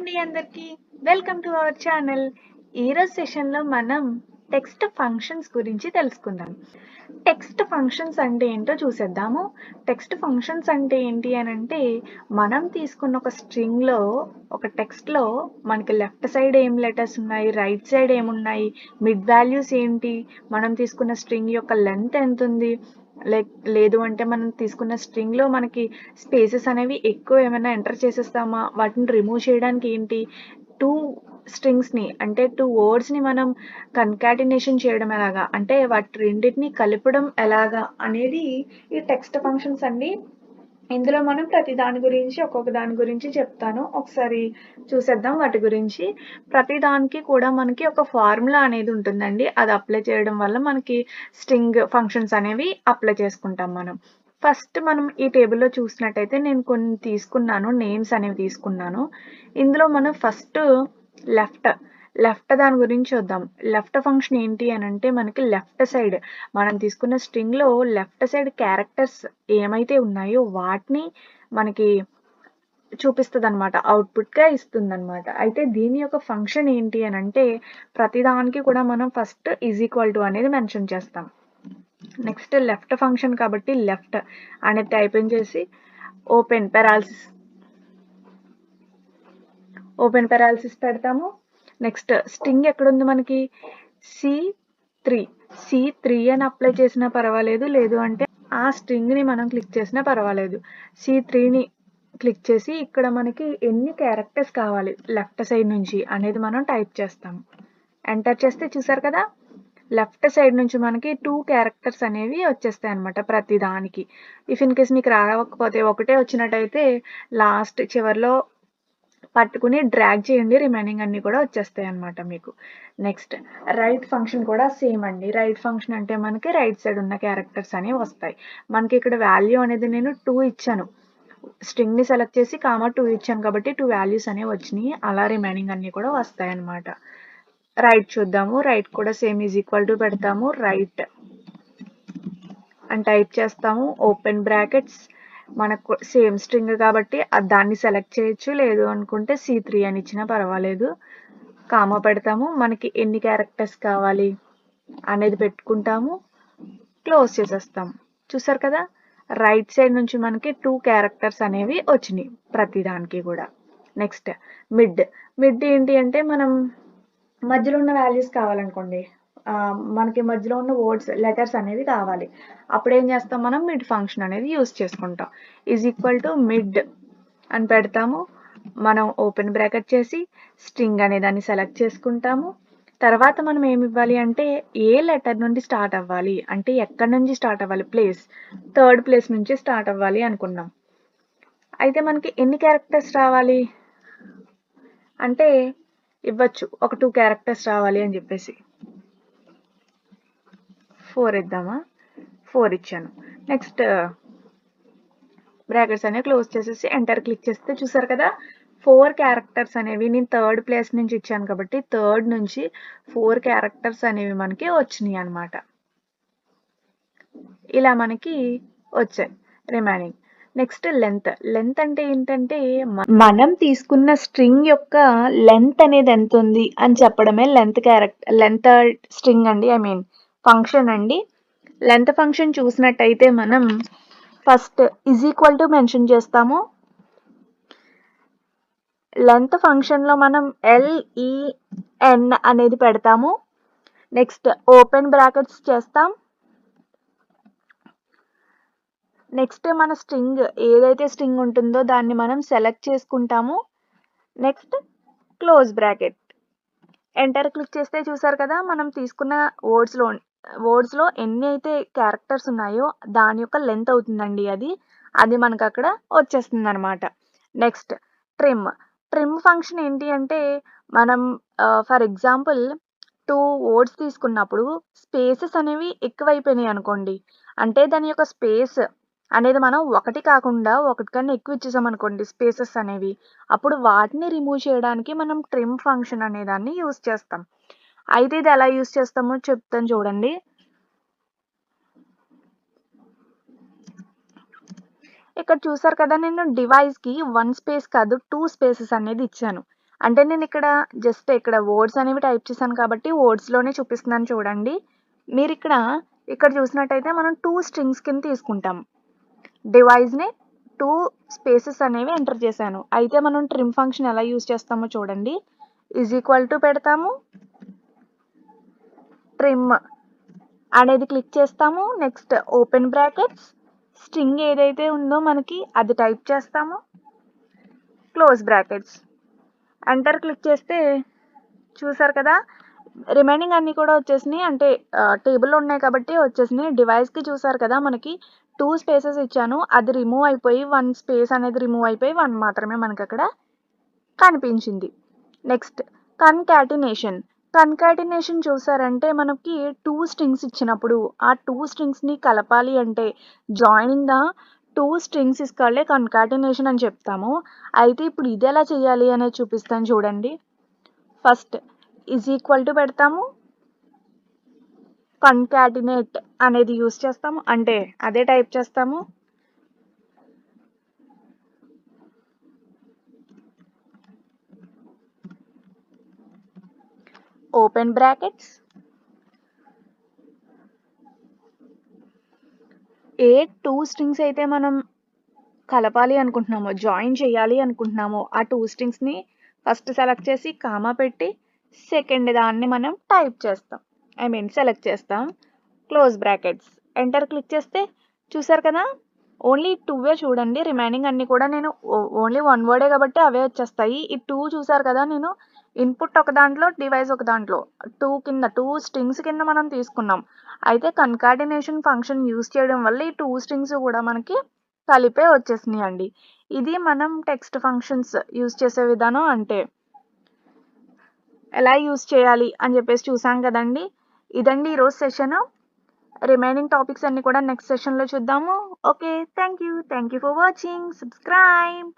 అండి అందరికీ. Welcome to our channel. ఈరోజు సెషన్‌లో మనం టెక్స్ట్ ఫంక్షన్స్ గురించి తెలుసుకుందాం. టెక్స్ట్ ఫంక్షన్స్ అంటే ఏంటో చూసేద్దాము. టెక్స్ట్ ఫంక్షన్స్ అంటే ఏంటి అనంటే, మనం తీసుకున్న ఒక స్ట్రింగ్‌లో, ఒక టెక్స్ట్‌లో మనకి లెఫ్ట్ సైడ్ ఏం లెటర్స్ ఉన్నాయి, రైట్ సైడ్ ఏమున్నాయి, మిడ్ వాల్యూస్ ఏంటి, మనం తీసుకున్న స్ట్రింగ్ యొక్క లెంత్ ఎంతుంది, లేదు అంటే మనం తీసుకున్న స్ట్రింగ్‌లో మనకి స్పేసెస్ అనేవి ఎక్కువ ఏమైనా ఎంటర్ చేసేస్తామా, వాటిని రిమూవ్ చేయడానికి ఏంటి, 2 స్ట్రింగ్స్‌ని అంటే 2 వర్డ్స్‌ని మనం కన్కాటినేషన్ చేయడం ఎలాగా, అంటే వాటి రెండిటిని కలపడం ఎలాగా అనేది ఈ టెక్స్ట్ ఫంక్షన్స్ అండి. ఇందులో మనం ప్రతి దాని గురించి ఒక్కొక్క దాని గురించి చెప్తాను. ఒకసారి చూసేద్దాం వాటి గురించి. ప్రతి దానికి కూడా మనకి ఒక ఫార్ములా అనేది ఉంటుందండి. అది అప్లై చేయడం వల్ల మనకి స్ట్రింగ్ ఫంక్షన్స్ అనేవి అప్లై చేసుకుంటాం మనం. ఫస్ట్ మనం ఈ టేబుల్‌లో చూసినట్టయితే నేను కొన్ని తీసుకున్నాను. నేమ్స్ అనేవి తీసుకున్నాను. ఇందులో మనం ఫస్ట్ లెఫ్ట్ దాని గురించి చూద్దాం. లెఫ్ట్ ఫంక్షన్ ఏంటి అనంటే మనకి లెఫ్ట్ సైడ్ మనం తీసుకున్న స్ట్రింగ్‌లో లెఫ్ట్ సైడ్ క్యారెక్టర్స్ ఏమైతే ఉన్నాయో వాటిని మనకి చూపిస్తదనమాట. అవుట్‌పుట్‌గా ఇస్తుందనమాట. అయితే దీని యొక్క ఫంక్షన్ ఏంటి అనంటే, ప్రతిదానికి కూడా మనం ఫస్ట్ ఈజ్ ఈక్వల్ టు అనేది మెన్షన్ చేస్తాం. నెక్స్ట్ లెఫ్ట్ ఫంక్షన్ కాబట్టి లెఫ్ట్ అనేది టైపింగ్ చేసి ఓపెన్ పెరాలిసిస్ పెడతాము. నెక్స్ట్ స్ట్రింగ్ ఎక్కడుంది మనకి C3 అని అప్లై చేసినా పర్వాలేదు, లేదు అంటే ఆ స్ట్రింగ్‌ని మనం క్లిక్ చేసినా పర్వాలేదు. C3ని క్లిక్ చేసి ఇక్కడ మనకి ఎన్ని క్యారెక్టర్స్ కావాలి లెఫ్ట్ సైడ్ నుంచి అనేది మనం టైప్ చేస్తాము. ఎంటర్ చేస్తే చూసారు కదా, లెఫ్ట్ సైడ్ నుంచి మనకి 2 క్యారెక్టర్స్ అనేవి వచ్చేస్తాయి అనమాట ప్రతి దానికి. ఇఫ్ ఇన్ కేస్ మీకు రాకపోతే ఒకటే వచ్చినట్టయితే లాస్ట్ చివర్లో పట్టుకుని డ్రాగ్ చేయండి, రిమైనింగ్ అన్నీ కూడా వచ్చేస్తాయి అనమాట మీకు. నెక్స్ట్ రైట్ ఫంక్షన్ కూడా సేమ్ అండి. రైట్ ఫంక్షన్ అంటే మనకి రైట్ సైడ్ ఉన్న క్యారెక్టర్స్ అనేవి వస్తాయి. మనకి ఇక్కడ వాల్యూ అనేది నేను 2 ఇచ్చాను. స్ట్రింగ్‌ని సెలెక్ట్ చేసి 2 ఇచ్చాను కాబట్టి 2 వాల్యూస్ అనేవి వచ్చినాయి. అలా రిమైనింగ్ అన్నీ కూడా వస్తాయి అనమాట. రైట్ చూద్దాము. రైట్ కూడా సేమ్ ఈజ్ ఈక్వల్ టు పెడతాము. రైట్ అని టైప్ చేస్తాము. ఓపెన్ బ్రాకెట్స్ మనకు సేమ్ స్ట్రింగ్ కాబట్టి దాన్ని సెలెక్ట్ చేయొచ్చు, లేదు అనుకుంటే C3 అని ఇచ్చినా పర్వాలేదు. కామా పెడతాము. మనకి ఎన్ని క్యారెక్టర్స్ కావాలి అనేది పెట్టుకుంటాము. క్లోజ్ చేసేస్తాము. చూసారు కదా, రైట్ సైడ్ నుంచి మనకి 2 క్యారెక్టర్స్ అనేవి వచ్చినాయి ప్రతి దానికి కూడా. నెక్స్ట్ మిడ్ ఏంటి అంటే మనం మధ్యలో ఉన్న వాల్యూస్ కావాలనుకోండి, మనకి మధ్యలో ఉన్న లెటర్స్ అనేవి కావాలి. అప్పుడు ఏం చేస్తాం, మనం మిడ్ ఫంక్షన్ అనేది యూజ్ చేసుకుంటాం. ఈజ్ ఈక్వల్ టు మిడ్ అని పెడతాము. మనం ఓపెన్ బ్రాకెట్ చేసి స్ట్రింగ్ అనే దాన్ని సెలెక్ట్ చేసుకుంటాము. తర్వాత మనం ఏమి ఇవ్వాలి అంటే ఏ లెటర్ నుండి స్టార్ట్ అవ్వాలి, అంటే ఎక్కడి నుంచి స్టార్ట్ అవ్వాలి, థర్డ్ ప్లేస్ నుంచి స్టార్ట్ అవ్వాలి అనుకున్నాం. అయితే మనకి ఎన్ని క్యారెక్టర్స్ రావాలి అంటే ఇవ్వచ్చు, ఒక 2 క్యారెక్టర్స్ రావాలి అని చెప్పేసి 4 ఇద్దామా, 4 ఇచ్చాను. నెక్స్ట్ బ్రాకెట్స్ అనేవి క్లోజ్ చేసేసి ఎంటర్ క్లిక్ చేస్తే చూసారు కదా, 4 క్యారెక్టర్స్ అనేవి నేను థర్డ్ ప్లేస్ నుంచి ఇచ్చాను కాబట్టి థర్డ్ నుంచి 4 క్యారెక్టర్స్ అనేవి మనకి వచ్చినాయి అనమాట. ఇలా మనకి వచ్చాయి రిమైనింగ్. నెక్స్ట్ లెంత్ అంటే ఏంటంటే మనం తీసుకున్న స్ట్రింగ్ యొక్క లెంత్ అనేది ఎంత ఉంది అని చెప్పడమే లెంత్ స్ట్రింగ్ అండి, ఫంక్షన్ అండి. లెంత్ ఫంక్షన్ చూసినట్టయితే మనం first is equal to mention చేస్తాము. లెంత్ ఫంక్షన్లో మనం LEN అనేది పెడతాము. నెక్స్ట్ ఓపెన్ బ్రాకెట్స్ చేస్తాం. నెక్స్ట్ మన స్ట్రింగ్ ఏదైతే స్ట్రింగ్ ఉంటుందో దాన్ని మనం సెలెక్ట్ చేసుకుంటాము. Next close bracket enter click చేస్తే చూసారు కదా, మనం తీసుకున్న వర్డ్స్లో ఎన్ని అయితే క్యారెక్టర్స్ ఉన్నాయో దాని యొక్క లెంత్ అవుతుందండి అది మనకు అక్కడ వచ్చేస్తుంది అనమాట. నెక్స్ట్ ట్రిమ్ ఫంక్షన్ ఏంటి అంటే మనం ఫర్ ఎగ్జాంపుల్ 2 వర్డ్స్ తీసుకున్నప్పుడు స్పేసెస్ అనేవి ఎక్కువైపోయినాయి అనుకోండి, అంటే దాని యొక్క స్పేస్ అనేది మనం ఒకటి కాకుండా ఒకటి కన్నా ఎక్కువ ఇచ్చేసాం అనుకోండి స్పేసెస్ అనేవి, అప్పుడు వాటిని రిమూవ్ చేయడానికి మనం ట్రిమ్ ఫంక్షన్ అనే దాన్ని యూజ్ చేస్తాం. అయితే ఇది ఎలా యూజ్ చేస్తామో చెప్తాను చూడండి. ఇక్కడ చూసారు కదా, నేను డివైస్కి 1 స్పేస్ కాదు 2 స్పేసెస్ అనేది ఇచ్చాను. అంటే నేను ఇక్కడ జస్ట్ ఇక్కడ వర్డ్స్ అనేవి టైప్ చేశాను కాబట్టి వర్డ్స్లోనే చూపిస్తున్నాను చూడండి. మీరు ఇక్కడ చూసినట్టయితే మనం 2 స్ట్రింగ్స్ కింద తీసుకుంటాం. డివైస్ని 2 స్పేసెస్ అనేవి ఎంటర్ చేశాను. అయితే మనం ట్రిమ్ ఫంక్షన్ ఎలా యూజ్ చేస్తామో చూడండి. ఈజ్ ఈక్వల్ టు పెడతాము, ట్రిమ్ అనేది క్లిక్ చేస్తాము. నెక్స్ట్ ఓపెన్ బ్రాకెట్స్, స్ట్రింగ్ ఏదైతే ఉందో మనకి అది టైప్ చేస్తాము, క్లోజ్ బ్రాకెట్స్, ఎంటర్ క్లిక్ చేస్తే చూసారు కదా రిమైనింగ్ అన్నీ కూడా వచ్చేసినాయి. అంటే టేబుల్లో ఉన్నాయి కాబట్టి వచ్చేసినాయి. డివైస్కి చూసారు కదా మనకి 2 స్పేసెస్ ఇచ్చాను, అది రిమూవ్ అయిపోయి 1 స్పేస్ అనేది రిమూవ్ అయిపోయి 1 మాత్రమే మనకి అక్కడ కనిపించింది. నెక్స్ట్ కన్కాటినేషన్ చూసారంటే మనకి 2 స్ట్రింగ్స్ ఇచ్చినప్పుడు ఆ 2 స్ట్రింగ్స్ని కలపాలి అంటే joining the 2 strings is called concatenation అని చెప్తాము. అయితే ఇప్పుడు ఇది ఎలా చేయాలి అనేది చూపిస్తాను చూడండి. ఫస్ట్ ఈజ్ ఈక్వల్ టు పెడతాము, కన్కాటినేట్ అనేది యూజ్ చేస్తాము, అంటే అదే టైప్ చేస్తాము. ఓపెన్ బ్రాకెట్స్, ఏ 2 స్ట్రింగ్స్ అయితే మనం కలపాలి అనుకుంటున్నామో, జాయిన్ చేయాలి అనుకుంటున్నామో ఆ 2 స్ట్రింగ్స్ని ఫస్ట్ సెలెక్ట్ చేసి కామా పెట్టి సెకండ్ దాన్ని మనం టైప్ చేస్తాం, సెలెక్ట్ చేస్తాం. క్లోజ్ బ్రాకెట్స్, ఎంటర్ క్లిక్ చేస్తే చూసారు కదా ఓన్లీ 2 చూడండి. రిమైనింగ్ అన్నీ కూడా నేను ఓన్లీ 1 వర్డే కాబట్టి అవే వచ్చేస్తాయి. ఈ 2 చూసారు కదా నేను ఇన్పుట్ ఒక దాంట్లో, డివైస్ ఒక దాంట్లో 2 స్ట్రింగ్స్ కింద మనం తీసుకున్నాం. అయితే కన్కాటినేషన్ ఫంక్షన్ యూజ్ చేయడం వల్ల ఈ 2 స్ట్రింగ్స్ కూడా మనకి కలిపే వచ్చేసినాయి అండి. ఇది మనం టెక్స్ట్ ఫంక్షన్స్ యూజ్ చేసే విధానం. అంటే ఎలా యూజ్ చేయాలి అని చెప్పేసి చూసాం కదండి. ఇదండి ఈరోజు సెషన్. రిమైనింగ్ టాపిక్స్ అన్ని కూడా నెక్స్ట్ సెషన్లో చూద్దాము. Okay, thank you for watching. Subscribe.